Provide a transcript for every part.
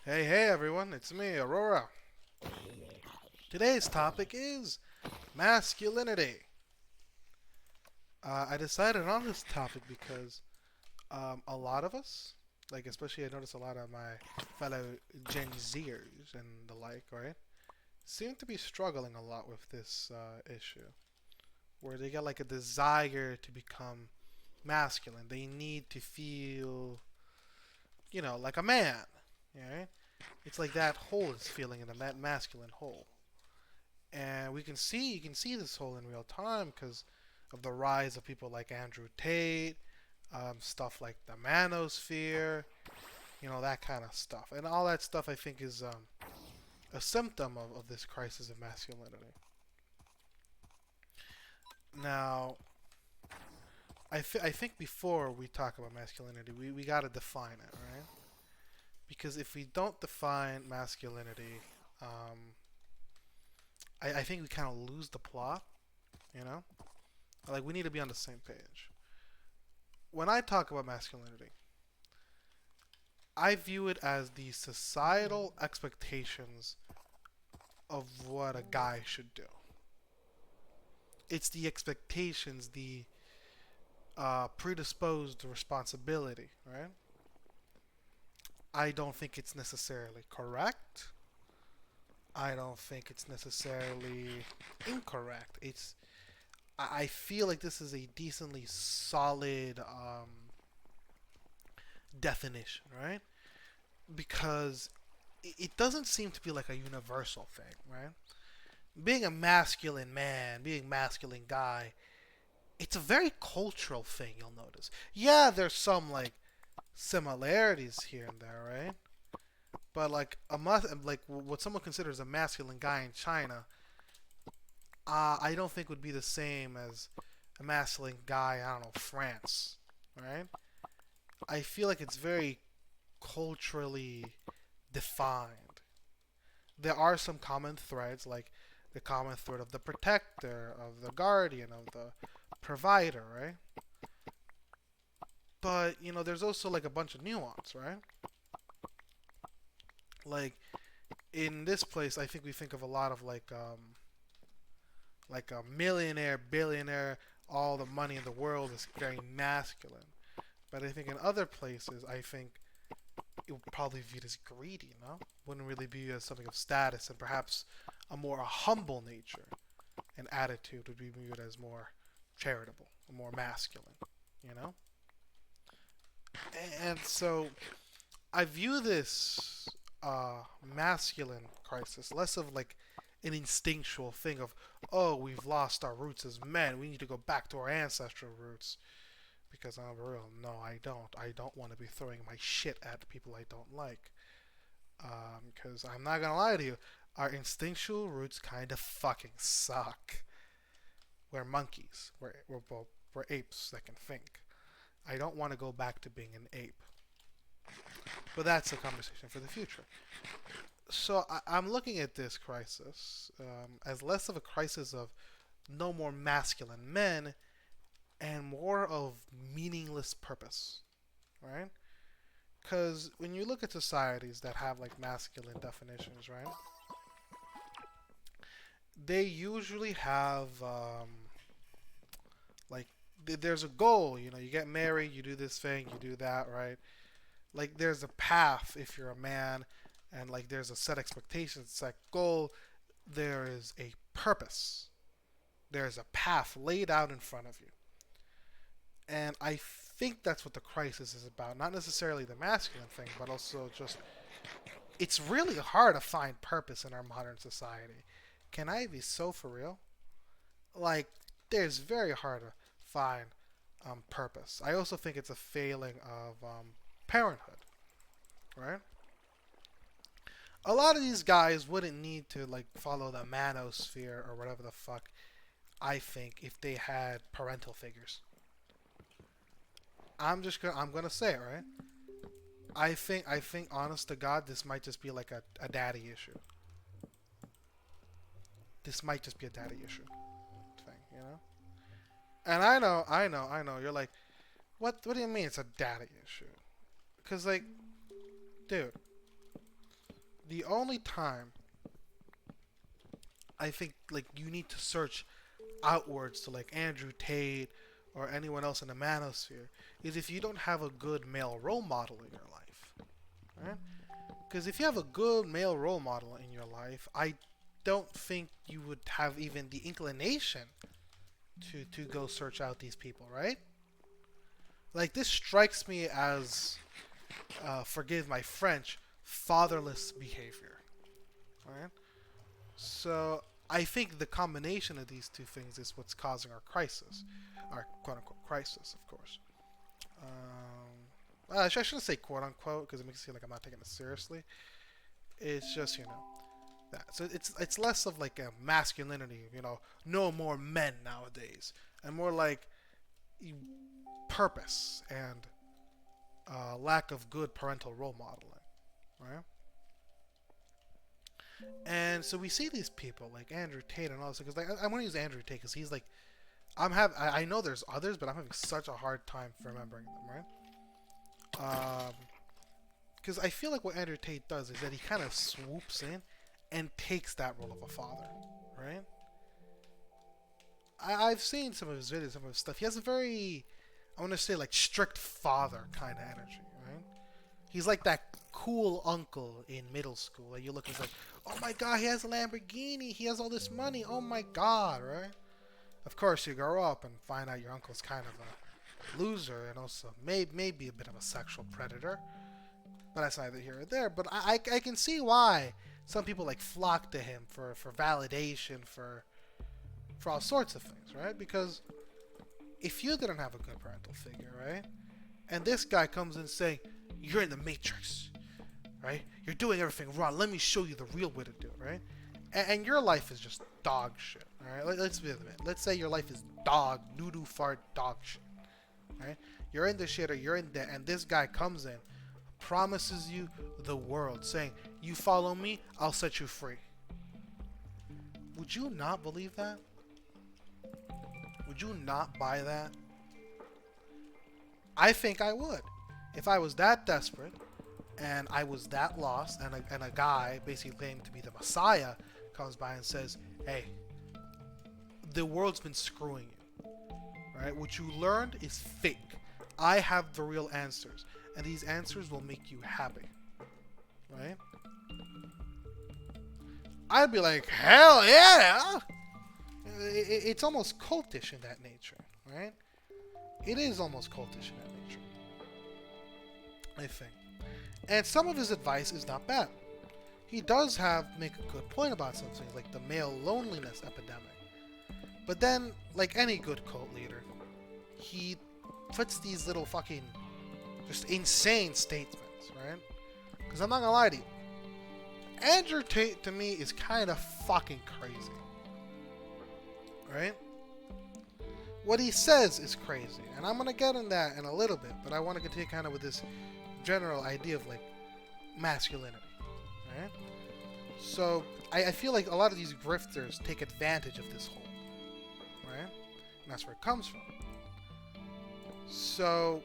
Hey everyone, it's me, Aurora. Today's topic is masculinity. I decided on this topic because a lot of us, like especially I notice a lot of my fellow Gen Zers and the like, right, seem to be struggling a lot with this issue, where they get like a desire to become masculine. They need to feel, like a man, right? It's like that hole is feeling in the masculine hole. And you can see this hole in real time because of the rise of people like Andrew Tate, stuff like the manosphere, that kind of stuff. And all that stuff I think is a symptom of this crisis of masculinity. Now, I think before we talk about masculinity, we got to define it, right? Because if we don't define masculinity, um, I think we kind of lose the plot, you know? Like, we need to be on the same page. When I talk about masculinity, I view it as the societal expectations of what a guy should do. It's the expectations, the predisposed responsibility, right? I don't think it's necessarily correct. I don't think it's necessarily incorrect. I feel like this is a decently solid definition, right? Because it doesn't seem to be like a universal thing, right? Being a masculine man, being a masculine guy, it's a very cultural thing. You'll notice. Yeah, there's some like similarities here and there, right? But like like what someone considers a masculine guy in China, I don't think would be the same as a masculine guy. I don't know, France, right? I feel like it's very culturally defined. There are some common threads, like the common thread of the protector, of the guardian, of the provider, right? But there's also like a bunch of nuance, right? Like in this place, I think we think of a lot of like a millionaire, billionaire, all the money in the world is very masculine. But I think in other places, I think it would probably be viewed as greedy, Wouldn't really be viewed as something of status, and perhaps a more humble nature and attitude would be viewed as more charitable, more masculine, you know? And so I view this masculine crisis less of like an instinctual thing of, oh, we've lost our roots as men. We need to go back to our ancestral roots. Because I'm real. No, I don't. I don't want to be throwing my shit at people I don't like. Because I'm not gonna lie to you, our instinctual roots kind of fucking suck. We're monkeys. We're apes that can think. I don't want to go back to being an ape. But that's a conversation for the future. So I'm looking at this crisis as less of a crisis of no more masculine men and more of meaningless purpose, right? Because when you look at societies that have like masculine definitions, right, they usually have like there's a goal. You get married, you do this thing, you do that, right? Like there's a path if you're a man, and like there's a set expectation, set goal. There is a purpose. There's a path laid out in front of you, and I think that's what the crisis is about. Not necessarily the masculine thing, but also just it's really hard to find purpose in our modern society. Can I be so for real? Like, there's very hard to find purpose. I also think it's a failing of parenthood, right? A lot of these guys wouldn't need to like follow the manosphere or whatever the fuck. I think if they had parental figures, I'm gonna say it right. I think honest to God, this might just be like a daddy issue. This might just be a daddy issue thing. And I know. You're like, what? What do you mean it's a daddy issue? Because like, dude, the only time I think like you need to search outwards to like Andrew Tate or anyone else in the manosphere is if you don't have a good male role model in your life, right? Because if you have a good male role model in your life, I don't think you would have even the inclination to go search out these people, right? Like this strikes me as, forgive my French, fatherless behavior, right? So I think the combination of these two things is what's causing our crisis, our quote unquote crisis, of course. I shouldn't say quote unquote because it makes it seem like I'm not taking it seriously. It's just that. So it's less of like a masculinity, no more men nowadays, and more like purpose and lack of good parental role modeling, right? And so we see these people like Andrew Tate and all this because like I want to use Andrew Tate because he's like I know there's others, but I'm having such a hard time remembering them, right? Because I feel like what Andrew Tate does is that he kind of swoops in and takes that role of a father, right? I've seen some of his videos, some of his stuff. He has a very, I want to say, like strict father kind of energy, right? He's like that cool uncle in middle school. Like you look and it's like, oh my god, he has a Lamborghini, he has all this money, oh my god, right? Of course, you grow up and find out your uncle's kind of a loser and also maybe a bit of a sexual predator. But that's neither here or there. But I can see why some people like flock to him for validation, for all sorts of things, right? Because if you didn't have a good parental figure, right? And this guy comes in saying, you're in the matrix, right? You're doing everything wrong. Let me show you the real way to do it, right? And your life is just dog shit, all right? Let's be a minute. Let's say your life is dog, doo-doo fart dog shit, right? You're in the shit or you're in debt, and this guy comes in, promises you the world, saying, you follow me, I'll set you free. Would you not believe that? Would you not buy that? I think I would. If I was that desperate, and I was that lost, and a guy basically claiming to be the Messiah comes by and says, hey, the world's been screwing you, right? What you learned is fake. I have the real answers, and these answers will make you happy, right? I'd be like, hell yeah! It's almost cultish in that nature, right? It is almost cultish in that nature, I think. And some of his advice is not bad. He does make a good point about some things, like the male loneliness epidemic. But then, like any good cult leader, he puts these little fucking just insane statements, right? Because I'm not gonna lie to you, Andrew Tate to me is kind of fucking crazy, right? What he says is crazy, and I'm gonna get in that in a little bit, but I want to continue kind of with this general idea of like masculinity, right? So I feel like a lot of these grifters take advantage of this whole, right? And that's where it comes from. So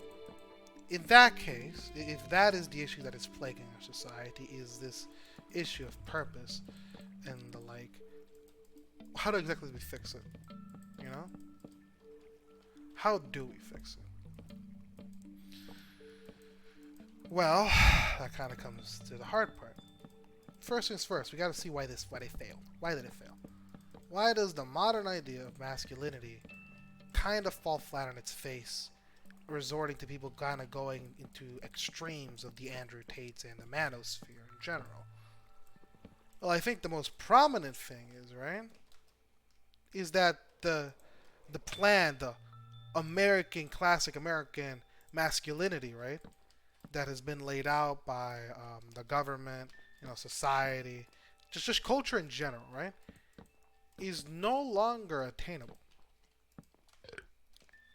in that case, if that is the issue that is plaguing our society, is this issue of purpose and the like, how do exactly we fix it? You know? How do we fix it? Well, that kind of comes to the hard part. First things first, we got to see why they failed. Why did it fail? Why does the modern idea of masculinity kind of fall flat on its face, resorting to people kind of going into extremes of the Andrew Tates and the manosphere in general? Well, I think the most prominent thing is, right, is that the plan, the classic American masculinity, right, that has been laid out by the government, society, just culture in general, right, is no longer attainable.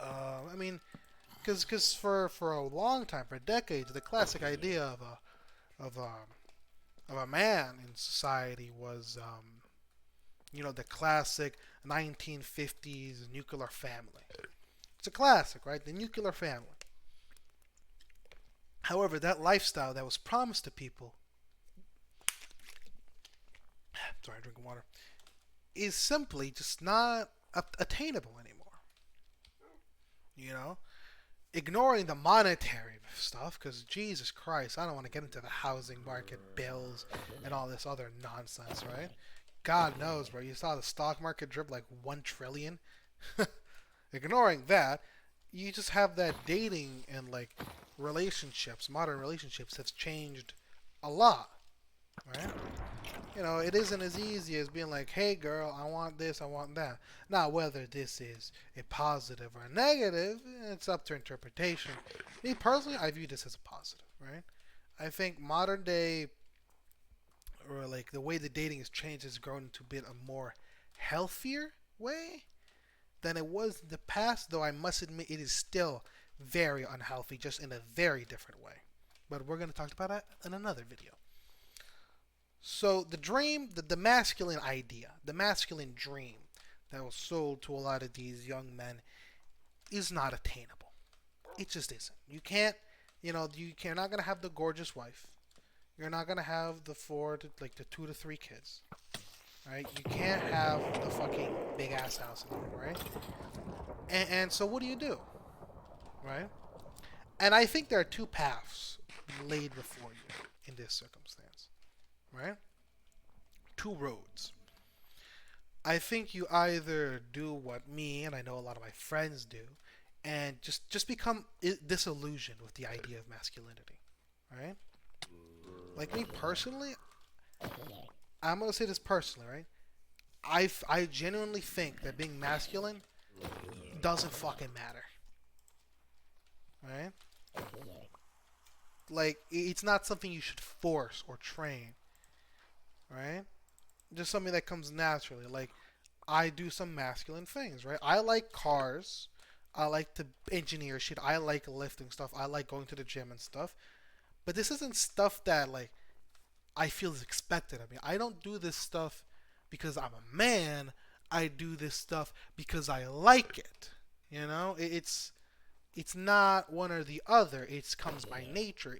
I mean, because for a long time, for decades, the classic idea of a man in society was, the classic 1950s nuclear family. It's a classic, right? The nuclear family. However, that lifestyle that was promised to people sorry, drinking water, is simply just not attainable anymore. You know, ignoring the monetary stuff, because Jesus Christ, I don't want to get into the housing market, bills, and all this other nonsense, right? God knows, bro. You saw the stock market drip like 1 trillion. Ignoring that, you just have that dating and like relationships, modern relationships, have changed a lot, right? You know, it isn't as easy as being like, hey girl, I want this, I want that. Now, whether this is a positive or a negative, it's up to interpretation. Me personally, I view this as a positive, right? I think modern day, or like the way the dating has changed, has grown into a bit a more healthier way than it was in the past, though I must admit it is still very unhealthy, just in a very different way. But we're going to talk about that in another video. So the dream, the masculine idea, the masculine dream that was sold to a lot of these young men is not attainable. It just isn't. You can't, you're not gonna have the gorgeous wife. You're not gonna have the like the 2 to 3 kids, right? You can't have the fucking big ass house anymore, right? And so what do, right? And I think there are two paths laid before you in this circumstance, right? Two roads. I think you either do what me and I know a lot of my friends do, and just become disillusioned with the idea of masculinity, right? Like me personally, I'm gonna say this personally, right? I genuinely think that being masculine doesn't fucking matter, right? Like it's not something you should force or train, right? Just something that comes naturally. Like I do some masculine things, right? I like cars. I like to engineer shit. I like lifting stuff. I like going to the gym and stuff. But this isn't stuff that like I feel is expected of me. I don't do this stuff because I'm a man. I do this stuff because I like it. You know, it's not one or the other. It comes by nature.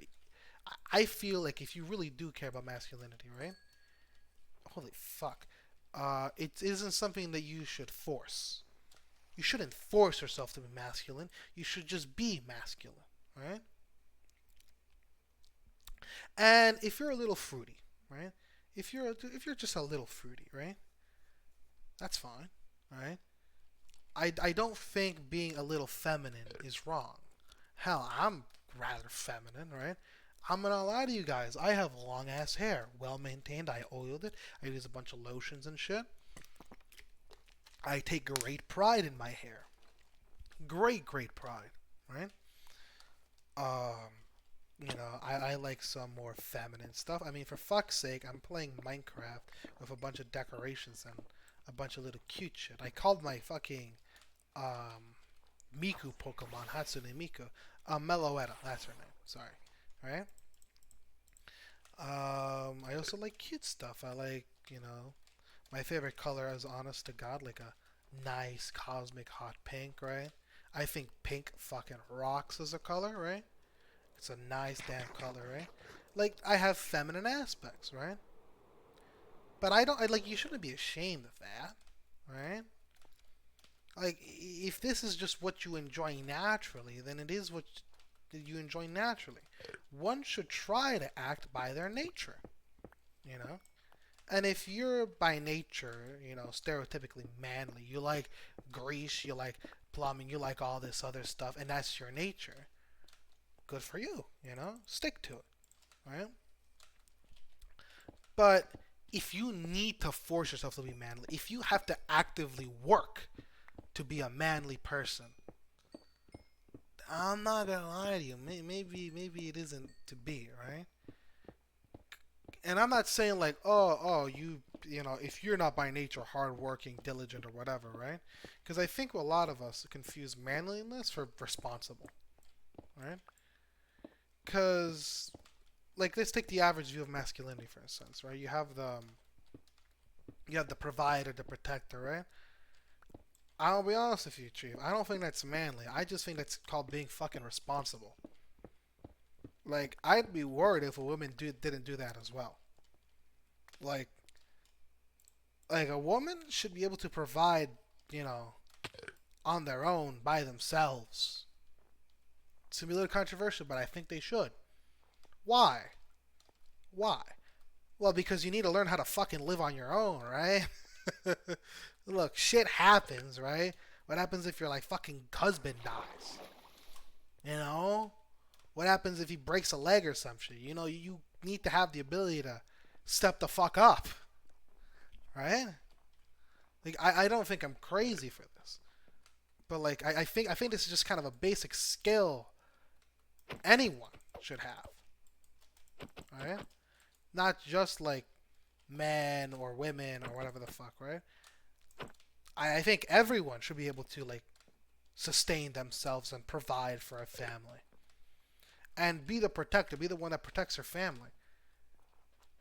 I feel like if you really do care about masculinity, right? Holy fuck. It isn't something that you should force. You shouldn't force yourself to be masculine. You should just be masculine, right? And if you're a little fruity, right? If you're just a little fruity, right? That's fine, right? I don't think being a little feminine is wrong. Hell, I'm rather feminine, right? I'm gonna lie to you guys. I have long ass hair, well maintained. I oiled it. I use a bunch of lotions and shit. I take great pride in my hair. Great pride, right? Um, I like some more feminine stuff. I mean, for fuck's sake, I'm playing Minecraft with a bunch of decorations and a bunch of little cute shit. I called my fucking um, Miku Pokemon, Hatsune Miku, Meloetta, that's her name. Sorry, right? I also like cute stuff. I like, my favorite color is honest to God, like a nice cosmic hot pink, right? I think pink fucking rocks as a color, right? It's a nice damn color, right? Like I have feminine aspects, right? But I like you shouldn't be ashamed of that, right? Like if this is just what you enjoy naturally, then it is what you enjoy naturally. One should try to act by their nature, you know? And if you're by nature, stereotypically manly, you like grease, you like plumbing, you like all this other stuff, and that's your nature, good for you, Stick to it, right? But if you need to force yourself to be manly, if you have to actively work to be a manly person, I'm not gonna lie to you. Maybe it isn't to be, right? And I'm not saying like, if you're not by nature hardworking, diligent, or whatever, right? Because I think a lot of us confuse manliness for responsible, right? Because, like, let's take the average view of masculinity, for instance, right? You have the provider, the protector, right? I'll be honest with you, Chief. I don't think that's manly. I just think that's called being fucking responsible. Like, I'd be worried if a woman didn't do that as well. Like, Like a woman should be able to provide, you know, on their own by themselves. It's gonna be a little controversial, but I think they should. Why? Why? Well, because you need to learn how to fucking live on your own, right? Look, shit happens, right? What happens if your like fucking husband dies? You know? What happens if he breaks a leg or some shit? You know, you need to have the ability to step the fuck up, right? Like I don't think I'm crazy for this, but like I think this is just kind of a basic skill anyone should have, right? Not just like men or women or whatever the fuck, right? I think everyone should be able to like sustain themselves and provide for a family and be the protector, be the one that protects her family.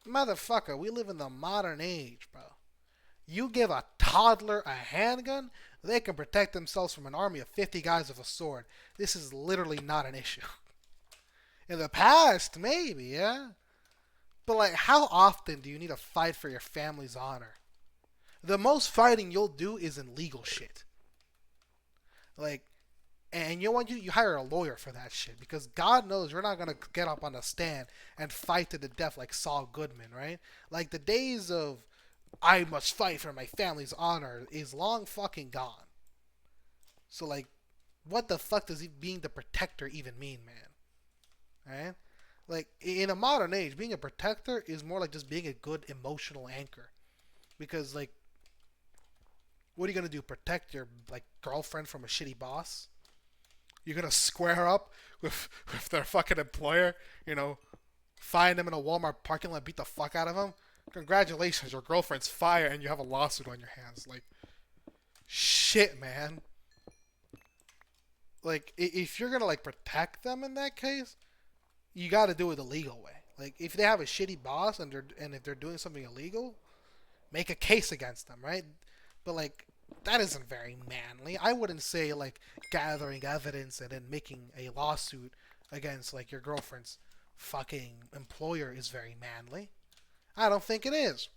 Motherfucker, we live in the modern age, bro. You give a toddler a handgun, they can protect themselves from an army of 50 guys with a sword. This is literally not an issue. In the past, maybe, yeah? But, like, how often do you need to fight for your family's honor? The most fighting you'll do is in legal shit. Like, and you know what? You hire a lawyer for that shit. Because God knows you're not going to get up on the stand and fight to the death like Saul Goodman, right? Like, the days of I must fight for my family's honor is long fucking gone. So, like, what the fuck does being the protector even mean, man? Right? Like, in a modern age, being a protector is more like just being a good emotional anchor. Because, like, what are you going to do? Protect your, like, girlfriend from a shitty boss? You're going to square up with their fucking employer, you know, find them in a Walmart parking lot, beat the fuck out of them? Congratulations, your girlfriend's fired and you have a lawsuit on your hands. Like, shit, man. Like, if you're gonna like protect them in that case, you got to do it the legal way. Like, if they have a shitty boss and if they're doing something illegal, make a case against them, right? But like, that isn't very manly. I wouldn't say like gathering evidence and then making a lawsuit against like your girlfriend's fucking employer is very manly. I don't think it is.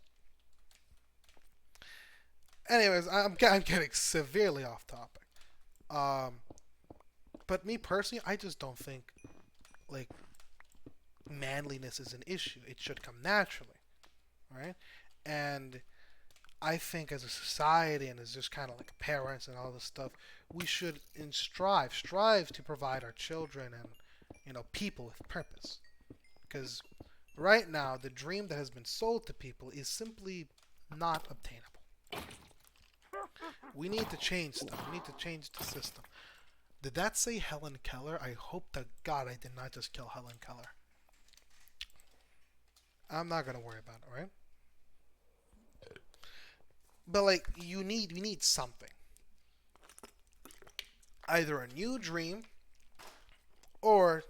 Anyways, I'm getting severely off topic. Um, but me personally, I just don't think like manliness is an issue. It should come naturally, right? And I think as a society and as just kind of like parents and all this stuff, we should strive to provide our children and people with purpose. Because right now, the dream that has been sold to people is simply not obtainable. We need to change stuff. We need to change the system. Did that say Helen Keller? I hope to God I did not just kill Helen Keller. I'm not gonna worry about it, right? But like, we need something. Either a new dream or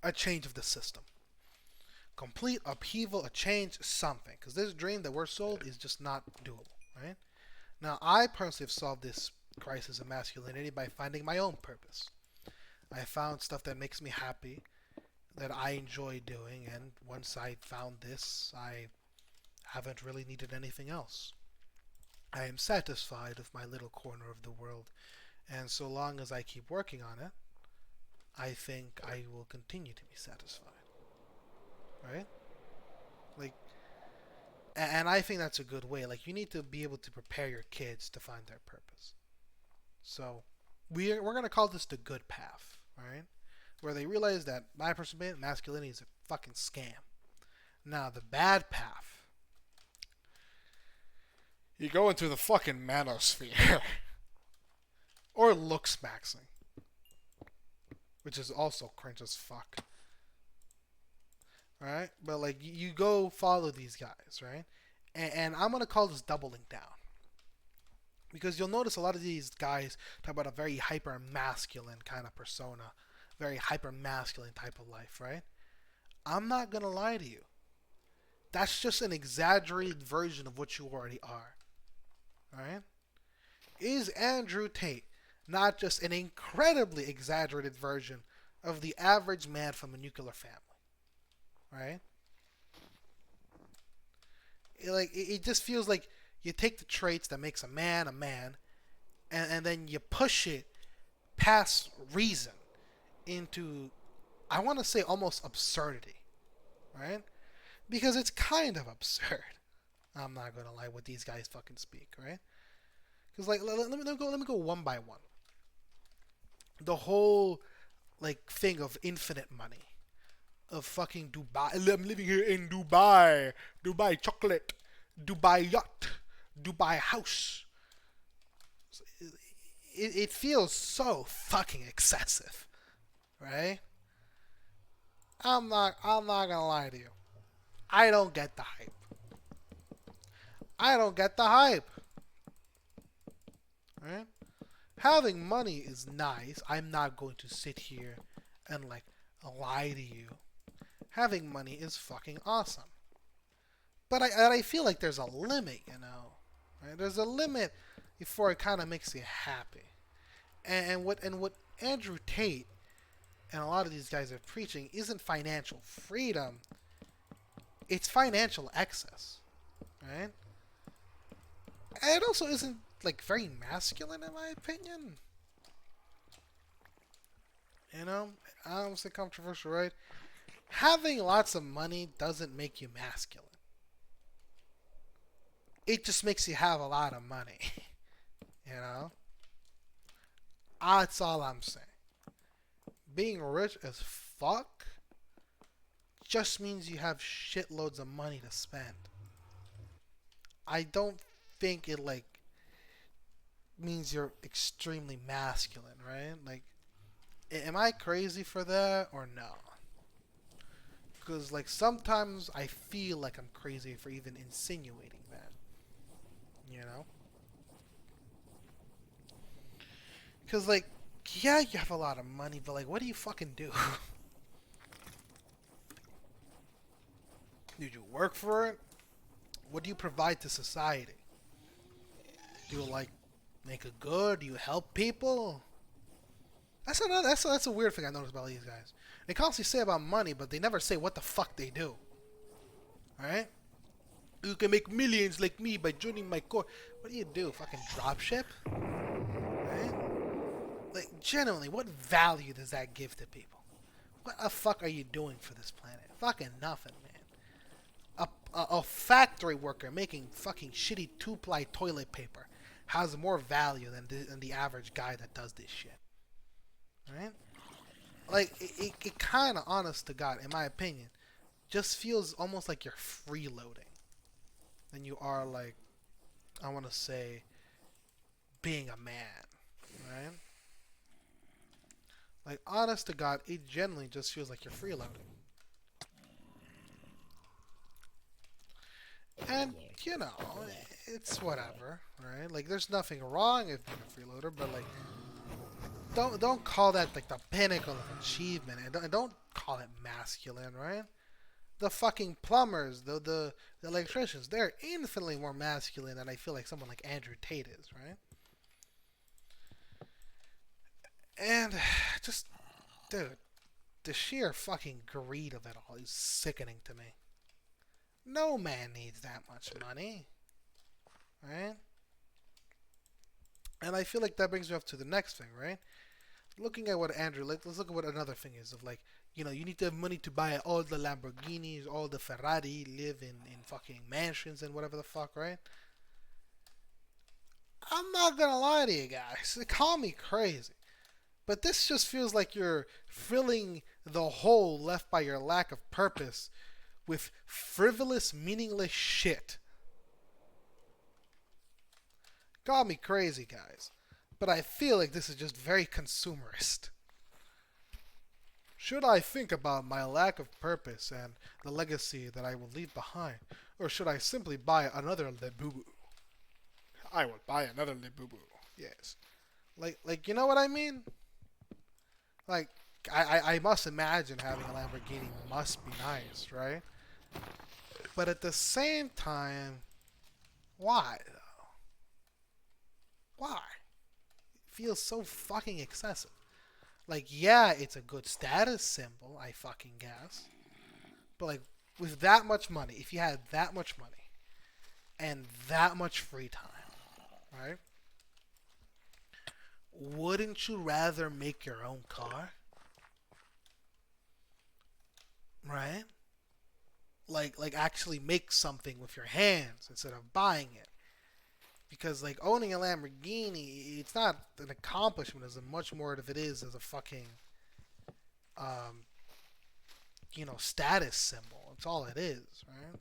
a change of the system. Complete upheaval, a change, something. Because this dream that we're sold is just not doable, right? Now, I personally have solved this crisis of masculinity by finding my own purpose. I found stuff that makes me happy, that I enjoy doing, and once I found this, I haven't really needed anything else. I am satisfied with my little corner of the world, and so long as I keep working on it, I think I will continue to be satisfied. Right? Like, and I think that's a good way. Like, you need to be able to prepare your kids to find their purpose. So, we're gonna call this the good path, right? Where they realize that my personal masculinity is a fucking scam. Now, the bad path, you go into the fucking manosphere, or looks maxing, which is also cringe as fuck. Right? But like, you go follow these guys, right? And I'm gonna call this doubling down, because you'll notice a lot of these guys talk about a very hyper masculine kind of persona, very hyper masculine type of life, right? I'm not gonna lie to you. That's just an exaggerated version of what you already are. Right? Is Andrew Tate not just an incredibly exaggerated version of the average man from a nuclear family? Right? It just feels like You take the traits that makes a man, and then you push it past reason into, I want to say, almost absurdity, right? Because it's kind of absurd. I'm not gonna lie, what these guys fucking speak, right? Because like, let me go one by one. The whole like thing of infinite money, of fucking Dubai. I'm living here in Dubai, Dubai chocolate, Dubai yacht, Dubai house. It feels so fucking excessive, right? I'm not gonna lie to you. I don't get the hype. I don't get the hype, right? Having money is nice. I'm not going to sit here and like lie to you. Having money is fucking awesome. But I feel like there's a limit, you know. Right? There's a limit before it kind of makes you happy. And what Andrew Tate and a lot of these guys are preaching isn't financial freedom. It's financial excess, right? And it also isn't like very masculine in my opinion. You know, I don't say controversial, right? Having lots of money doesn't make you masculine. It just makes you have a lot of money. You know, that's all I'm saying. Being rich as fuck just means you have shitloads of money to spend. I don't think it like means you're extremely masculine, right? Like, am I crazy for that or no? Because like sometimes I feel like I'm crazy for even insinuating that, you know? Because like, yeah, you have a lot of money, but like, what do you fucking do? Do you work for it? What do you provide to society? Do you like make a good? Do you help people? That's a weird thing I noticed about these guys. They constantly say about money, but they never say what the fuck they do. Alright? You can make millions like me by joining my core. What do you do? Fucking dropship? Right? Like, genuinely, what value does that give to people? What the fuck are you doing for this planet? Fucking nothing, man. A factory worker making fucking shitty two-ply toilet paper has more value than the average guy that does this shit. Right? Like, it kind of, honest to God, in my opinion, just feels almost like you're freeloading than you are, like, I want to say, being a man. Right? Like, honest to God, it generally just feels like you're freeloading. And, you know, it's whatever, right? Like, there's nothing wrong with being a freeloader, but, like, don't call that, like, the pinnacle of achievement. And don't call it masculine, right? The fucking plumbers, the electricians, they're infinitely more masculine than I feel like someone like Andrew Tate is, right? And just, dude, the sheer fucking greed of it all is sickening to me. No man needs that much money, right? And I feel like that brings me up to the next thing, right? Looking at what Andrew, like, let's look at what another thing is of like, you know, you need to have money to buy all the Lamborghinis, all the Ferrari, live in fucking mansions and whatever the fuck, right? I'm not gonna lie to you guys. Call me crazy. But this just feels like you're filling the hole left by your lack of purpose with frivolous, meaningless shit. Call me crazy, guys. But I feel like this is just very consumerist. Should I think about my lack of purpose and the legacy that I will leave behind? Or should I simply buy another Lebubu? I will buy another Lebubu. Yes. Like you know what I mean? Like, I must imagine having a Lamborghini must be nice, right? But at the same time, why though? Why? It feels so fucking excessive. Like, yeah, it's a good status symbol, I fucking guess. But like, with that much money, if you had that much money, and that much free time, right? Wouldn't you rather make your own car? Right? Like actually make something with your hands instead of buying it. Because like owning a Lamborghini, it's not an accomplishment as much more as it is as a fucking um, status symbol. It's all it is, right?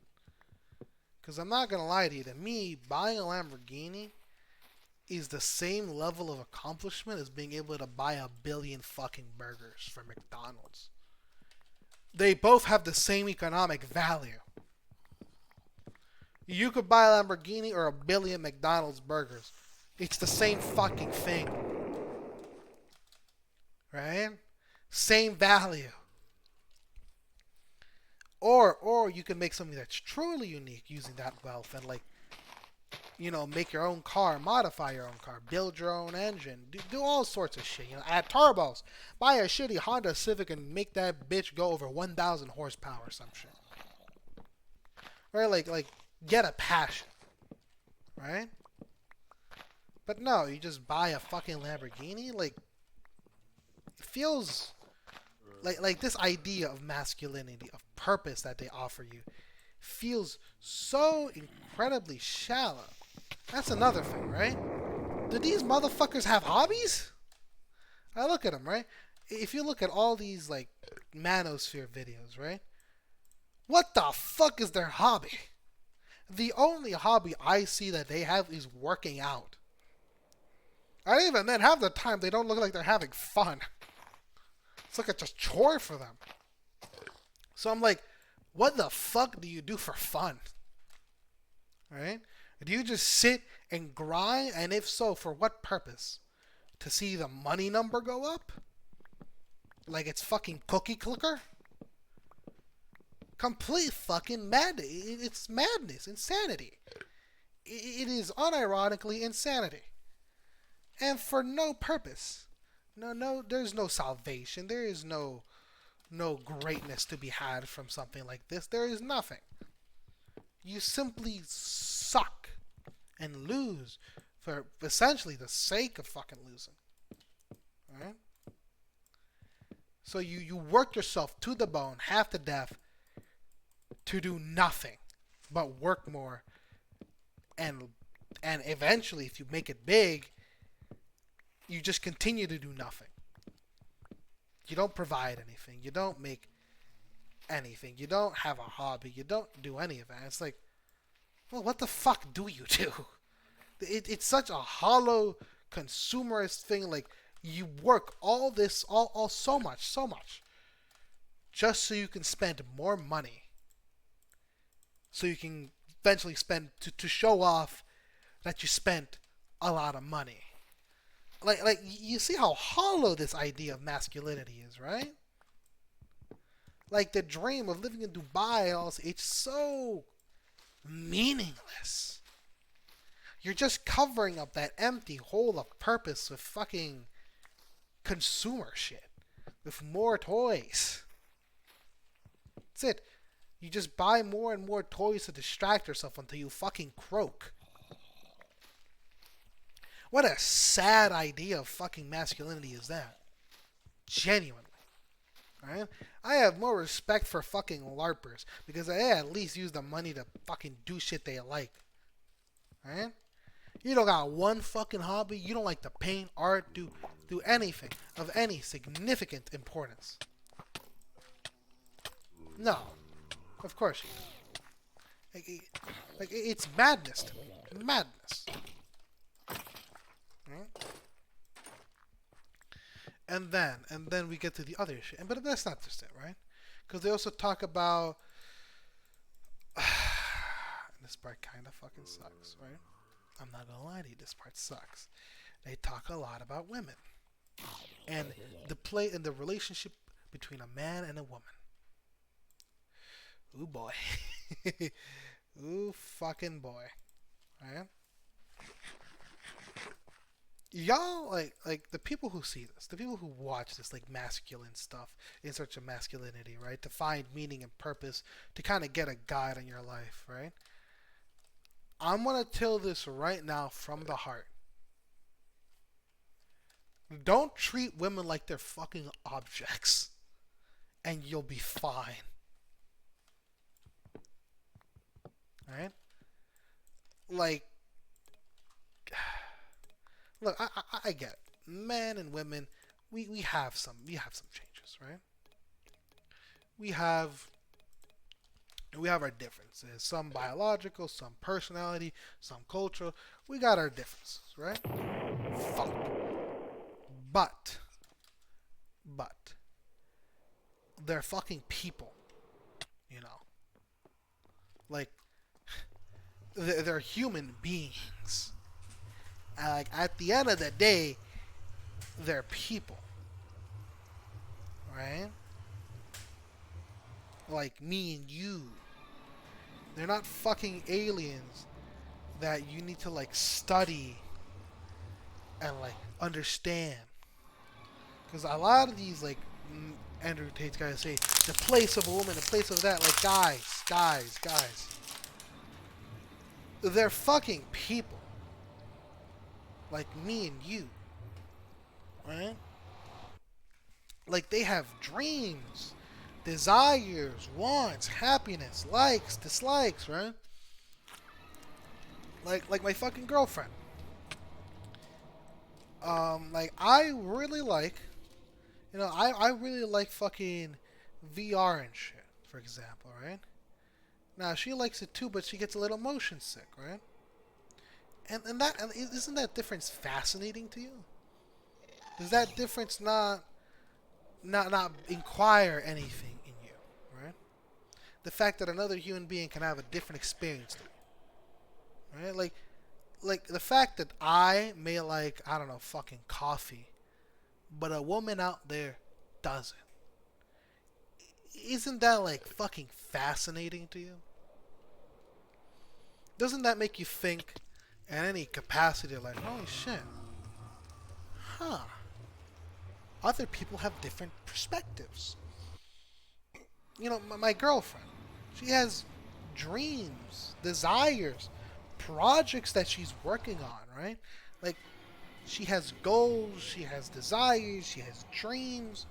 Because I'm not gonna lie to you, to me, buying a Lamborghini is the same level of accomplishment as being able to buy a billion fucking burgers from McDonald's. They both have the same economic value. You could buy a Lamborghini or a billion McDonald's burgers. It's the same fucking thing. Right? Same value. Or you can make something that's truly unique using that wealth and like make your own car, modify your own car, build your own engine, do all sorts of shit. Add turbos, buy a shitty Honda Civic and make that bitch go over 1,000 horsepower or some shit. Right? Like get a passion, right? But no, you just buy a fucking Lamborghini. Like it feels like this idea of masculinity, of purpose that they offer you, feels so incredibly shallow. That's another thing, right? Do these motherfuckers have hobbies? I look at them, right? If you look at all these like manosphere videos, right? What the fuck is their hobby? The only hobby I see that they have is working out. And even then, half the time they don't look like they're having fun. It's like it's a chore for them. So I'm like, what the fuck do you do for fun? Right? Do you just sit and grind? And if so, for what purpose? To see the money number go up? Like it's fucking cookie clicker? Complete fucking madness. It's madness. Insanity. It is unironically insanity. And for no purpose. No, there's no salvation. There is no greatness to be had from something like this. There is nothing. You simply suck and lose for essentially the sake of fucking losing. Alright? So you work yourself to the bone, half to death, to do nothing but work more, and eventually, if you make it big, you just continue to do nothing. You don't provide anything. You don't make anything. You don't have a hobby. You don't do any of that. It's like, well, what the fuck do you do? It's such a hollow consumerist thing. Like, you work all this, all so much, just so you can spend more money. So you can eventually spend, to show off that you spent a lot of money. Like you see how hollow this idea of masculinity is, right? Like the dream of living in Dubai and all this, it's so meaningless. You're just covering up that empty hole of purpose with fucking consumer shit. With more toys. That's it. You just buy more and more toys to distract yourself until you fucking croak. What a sad idea of fucking masculinity is that? Genuinely. Right? I have more respect for fucking LARPers because they at least use the money to fucking do shit they like. Right? You don't got one fucking hobby. You don't like to paint, art, do anything of any significant importance. No. Of course you don't. Like it's madness to me. Madness. Right? And then we get to the other shit. But that's not just it, right? Because they also talk about... this part kind of fucking sucks, right? I'm not gonna lie to you, this part sucks. They talk a lot about women. And the play and the relationship between a man and a woman. Ooh boy. Ooh fucking boy. Right? Y'all like the people who see this, the people who watch this like masculine stuff in search of masculinity, right? To find meaning and purpose, to kind of get a guide on your life, right? I'm gonna tell this right now from the heart. Don't treat women like they're fucking objects, and you'll be fine. Right? Like, look, I get it. Men and women, we have some changes, right? We have we have our differences. Some biological, some personality, some cultural. We got our differences, right? Fuck. But, but, they're fucking people, you know? Like, they're human beings. And like, at the end of the day, they're people, right? Like me and you. They're not fucking aliens that you need to like study and like understand. Because a lot of these like Andrew Tate's guys say the place of a woman, the place of that. Like guys, they're fucking people. Like me and you, right? Like they have dreams, desires, wants, happiness, likes, dislikes, right? Like my fucking girlfriend. Like I really like, I really like fucking VR and shit, for example, right? Now she likes it too, but she gets a little motion sick, right? And isn't that difference fascinating to you? Does that difference not inquire anything in you, right? The fact that another human being can have a different experience than you, right? Like the fact that I may like, I don't know, fucking coffee, but a woman out there doesn't. Isn't that like fucking fascinating to you? Doesn't that make you think in any capacity like, holy shit, huh? Other people have different perspectives. My girlfriend, she has dreams, desires, projects that she's working on, right? Like, she has goals, she has desires, she has dreams.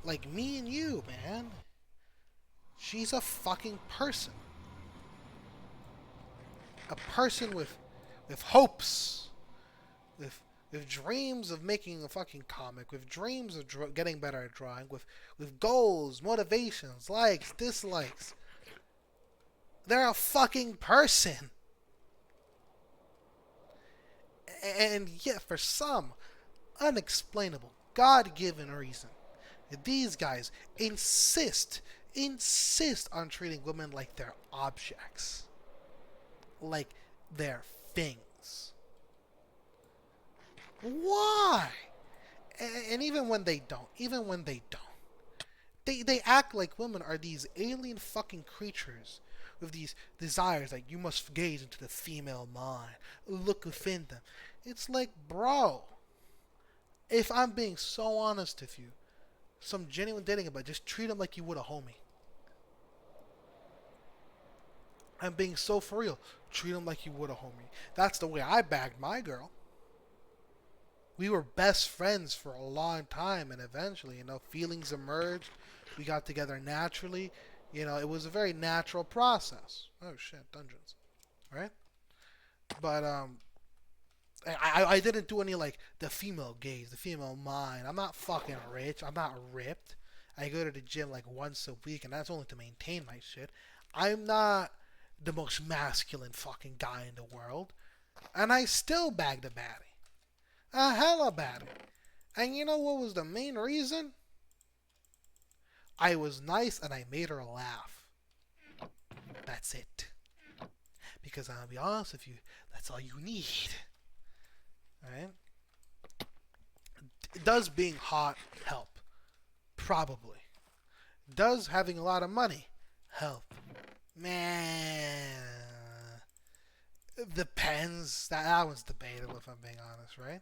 Like me and you, man. She's a fucking person. A person with hopes, with with dreams of making a fucking comic, with dreams of getting better at drawing, with goals, motivations, likes, dislikes. They're a fucking person. And yet, for some unexplainable, God-given reason, these guys insist on treating women like they're objects, like they're things. Why? And even when they don't, they act like women are these alien fucking creatures with these desires, like you must gaze into the female mind, look within them. It's like, bro, if I'm being so honest with you, some genuine dating about, just treat them like you would a homie. I'm being so for real. Treat them like you would a homie. That's the way I bagged my girl. We were best friends for a long time, and eventually, feelings emerged. We got together naturally. It was a very natural process. Oh shit, dungeons, right? But I didn't do any like the female gaze, the female mind. I'm not fucking rich. I'm not ripped. I go to the gym like once a week, and that's only to maintain my shit. I'm not the most masculine fucking guy in the world, and I still bagged a baddie. A hella baddie. And you know what was the main reason? I was nice and I made her laugh. That's it. Because I'll be honest with you, that's all you need. Right? Does being hot help? Probably. Does having a lot of money help? Man, it depends. That one's debatable if I'm being honest, right?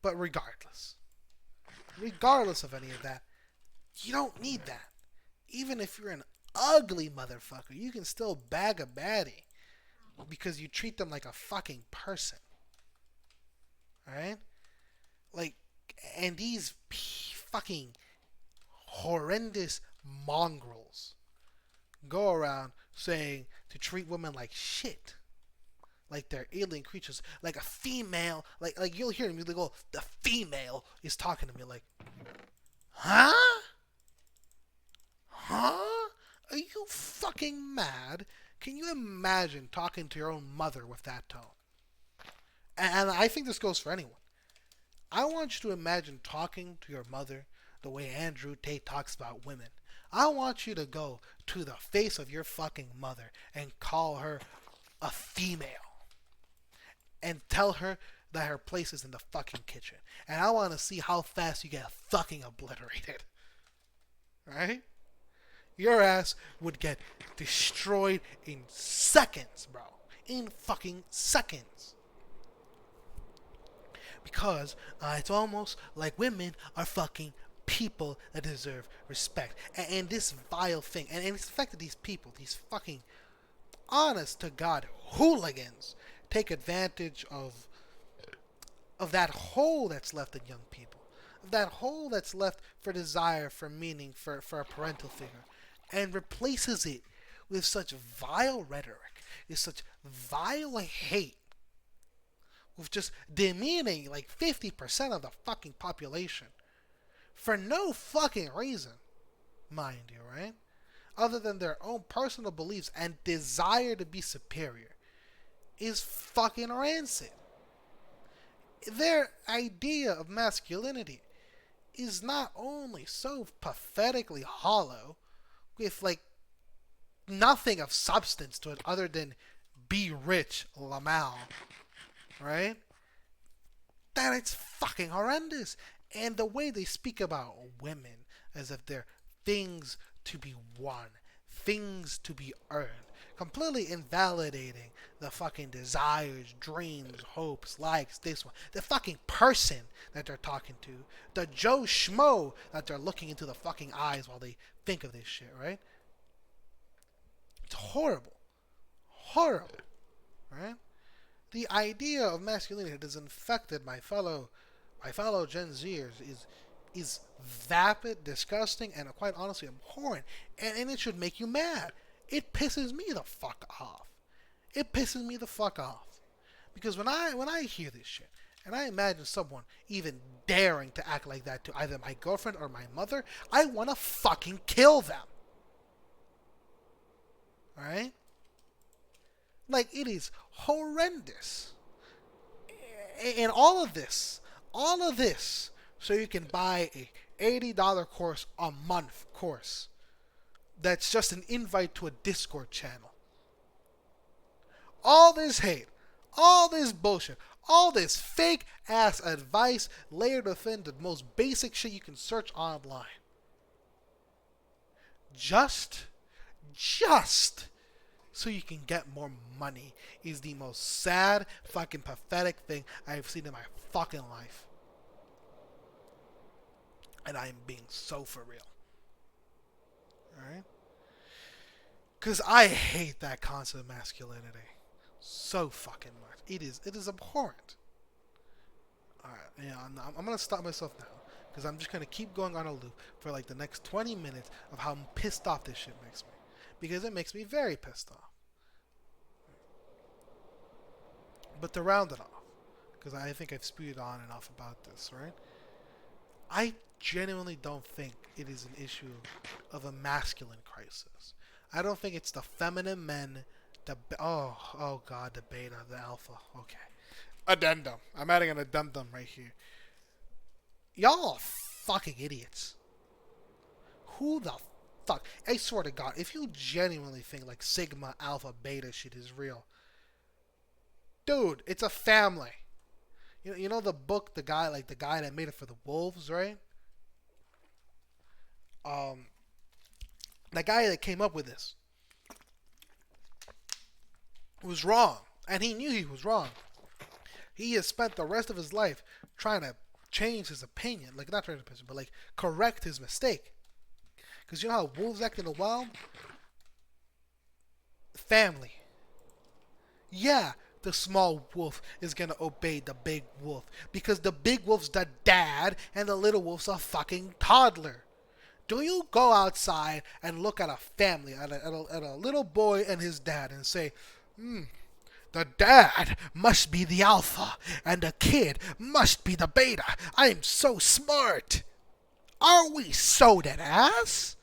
But regardless of any of that, you don't need that. Even if you're an ugly motherfucker, you can still bag a baddie. because you treat them like a fucking person, right? Like, and these fucking horrendous mongrels go around saying to treat women like shit, like they're alien creatures, like a female, like you'll hear me, they go, the female is talking to me like, huh? Huh? Are you fucking mad? Can you imagine talking to your own mother with that tone? And I think this goes for anyone. I want you to imagine talking to your mother the way Andrew Tate talks about women. I want you to go to the face of your fucking mother and call her a female and tell her that her place is in the fucking kitchen. And I want to see how fast you get fucking obliterated. Right? Your ass would get destroyed in seconds, bro. In fucking seconds. Because it's almost like women are fucking people that deserve respect. And this vile thing, and it's the fact that these people, these fucking honest to God hooligans, take advantage of that hole that's left in young people. That hole that's left for desire, for meaning, for a parental figure. And replaces it with such vile rhetoric, with such vile hate, with just demeaning like 50% of the fucking population for no fucking reason, mind you, right? Other than their own personal beliefs and desire to be superior, is fucking rancid. Their idea of masculinity is not only so pathetically hollow, with like nothing of substance to it other than be rich, lmao, right? That it's fucking horrendous. And the way they speak about women as if they're things to be won, things to be earned, completely invalidating the fucking desires, dreams, hopes, likes, this one, the fucking person that they're talking to, the Joe Schmo that they're looking into the fucking eyes while they think of this shit, right? It's horrible. Horrible. Right? The idea of masculinity that has infected my fellow Gen Zers is vapid, disgusting, and quite honestly abhorrent. And it should make you mad. It pisses me the fuck off. It pisses me the fuck off. Because when I hear this shit, and I imagine someone even daring to act like that to either my girlfriend or my mother, I want to fucking kill them. Alright? Like, it is horrendous. And all of this, so you can buy a $80 course a month course that's just an invite to a Discord channel. All this hate, all this bullshit, all this fake ass advice layered within the most basic shit you can search online. Just so you can get more money is the most sad, fucking pathetic thing I've seen in my fucking life. And I am being so for real. Alright? Because I hate that concept of masculinity so fucking much. It is abhorrent. Alright, yeah, I'm going to stop myself now. Because I'm just going to keep going on a loop for like the next 20 minutes of how pissed off this shit makes me. Because it makes me very pissed off. But to round it off, because I think I've spewed on enough about this, right? I genuinely don't think it is an issue of a masculine crisis. I don't think it's the feminine men, oh god, the beta, the alpha, okay. Addendum. I'm adding an addendum right here. Y'all are fucking idiots. Who the fuck? I swear to God, if you genuinely think like Sigma, Alpha, Beta shit is real, dude, it's a family. You know the book, the guy that made it for the wolves, right? The guy that came up with this was wrong, and he knew he was wrong. He has spent the rest of his life trying to change his opinion, like not trying to opinion, but like correct his mistake. Because you know how wolves act in the wild? Family. Yeah, the small wolf is gonna obey the big wolf because the big wolf's the dad and the little wolf's a fucking toddler. Do you go outside and look at a family, at a little boy and his dad, and say, the dad must be the alpha and the kid must be the beta? I am so smart. Are we so dead ass?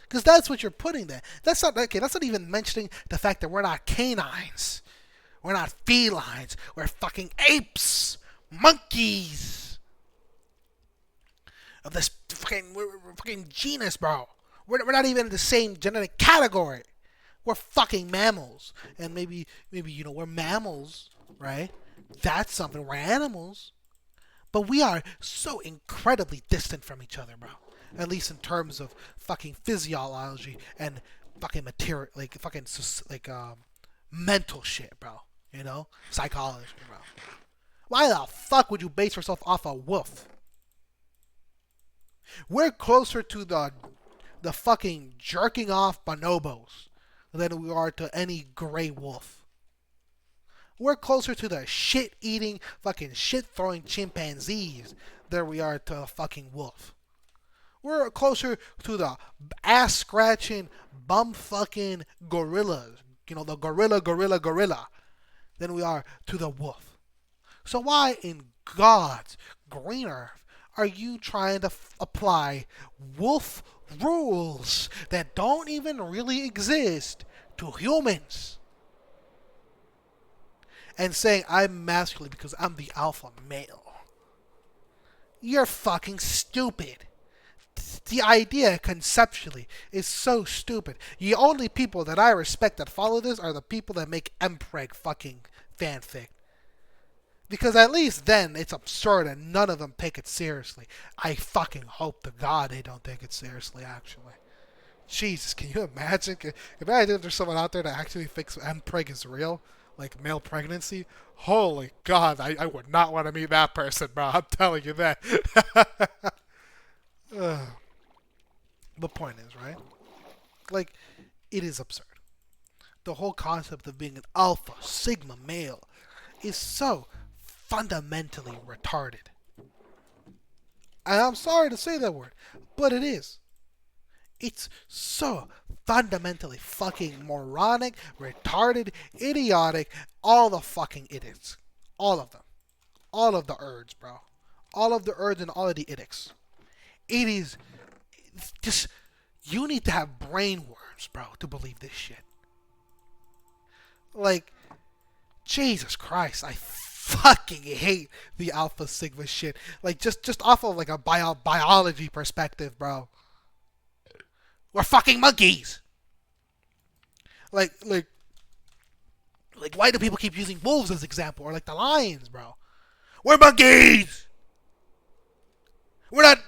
Because that's what you're putting there. That's not okay. That's not even mentioning the fact that we're not canines. We're not felines. We're fucking apes, monkeys of this we're fucking genus, bro. We're not even in the same genetic category. We're fucking mammals, and maybe we're mammals, right? That's something. We're animals, but we are so incredibly distant from each other, bro. At least in terms of fucking physiology and fucking material, like fucking mental shit, bro. Psychology, bro. Why the fuck would you base yourself off a wolf? We're closer to the fucking jerking off bonobos than we are to any gray wolf. We're closer to the shit eating, fucking shit throwing chimpanzees than we are to a fucking wolf. We're closer to the ass scratching, bum fucking gorillas. The gorilla, than we are to the wolf. So why in God's green earth are you trying to apply wolf rules that don't even really exist to humans? And saying I'm masculine because I'm the alpha male. You're fucking stupid. The idea conceptually is so stupid. The only people that I respect that follow this are the people that make mpreg fucking fanfic. Because at least then it's absurd and none of them take it seriously. I fucking hope to God they don't take it seriously, actually. Jesus, can you imagine? Imagine if there's someone out there that actually thinks mpreg is real? Like male pregnancy? Holy God, I would not want to meet that person, bro. I'm telling you that. The point is, right? Like, it is absurd. The whole concept of being an alpha, sigma male is so fundamentally retarded. And I'm sorry to say that word, but it is. It's so fundamentally fucking moronic, retarded, idiotic, all the fucking idiots. All of them. All of the urds, bro. All of the urds and all of the idiots. It is just, you need to have brainworms, bro, to believe this shit. Like, Jesus Christ, I fucking hate the Alpha Sigma shit. Like, just off of like a biology perspective, bro. We're fucking monkeys. Like, why do people keep using wolves as example, or like the lions, bro? We're monkeys. We're not.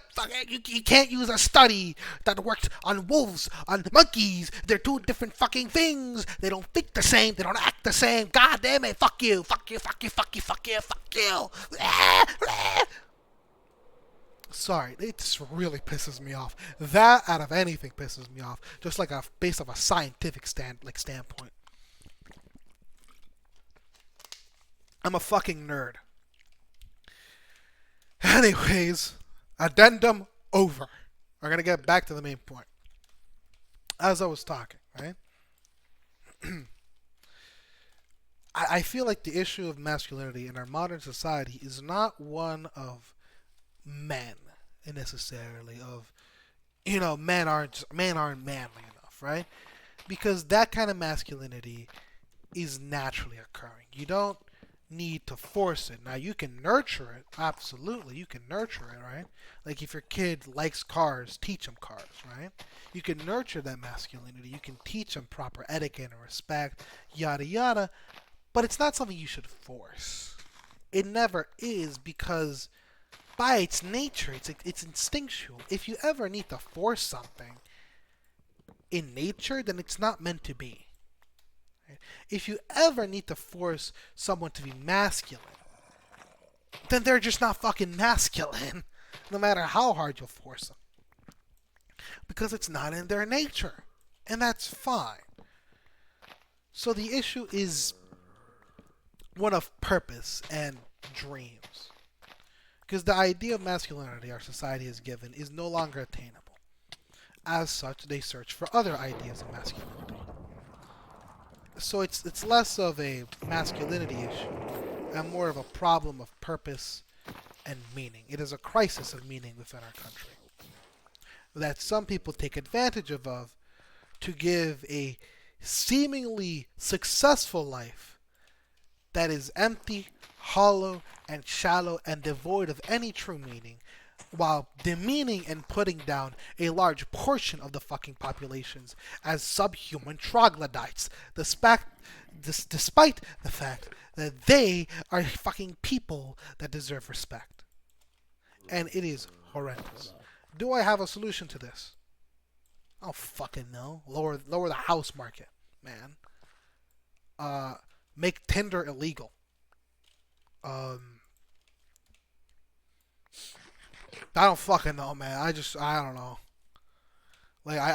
You can't use a study that works on wolves, on monkeys. They're two different fucking things. They don't think the same. They don't act the same. God damn it. Fuck you. Fuck you. Fuck you. Fuck you. Fuck you. Fuck you. Sorry, it just really pisses me off. That out of anything pisses me off. Just like based off a scientific standpoint. I'm a fucking nerd. Anyways, addendum over. We're gonna get back to the main point. As I was talking, right? I feel like the issue of masculinity in our modern society is not one of men necessarily. Of men aren't manly enough, right? Because that kind of masculinity is naturally occurring. You don't need to force it. Now you can nurture it, absolutely. You can nurture it, right? Like if your kid likes cars, teach them cars, right? You can nurture that masculinity. You can teach them proper etiquette and respect, yada yada. But it's not something you should force. It never is, because by its nature, it's instinctual. If you ever need to force something in nature, then it's not meant to be. If you ever need to force someone to be masculine, then they're just not fucking masculine, no matter how hard you force them. Because it's not in their nature. And that's fine. So the issue is one of purpose and dreams. Because the idea of masculinity our society has given is no longer attainable. As such, they search for other ideas of masculinity. So it's less of a masculinity issue and more of a problem of purpose and meaning. It is a crisis of meaning within our country that some people take advantage of to give a seemingly successful life that is empty, hollow, and shallow and devoid of any true meaning, while demeaning and putting down a large portion of the fucking populations as subhuman troglodytes, despite the fact that they are fucking people that deserve respect. And it is horrendous. Do I have a solution to this? I don't fucking know. Lower the house market, man. Make Tinder illegal. Um, I don't fucking know, man. I don't know. Like I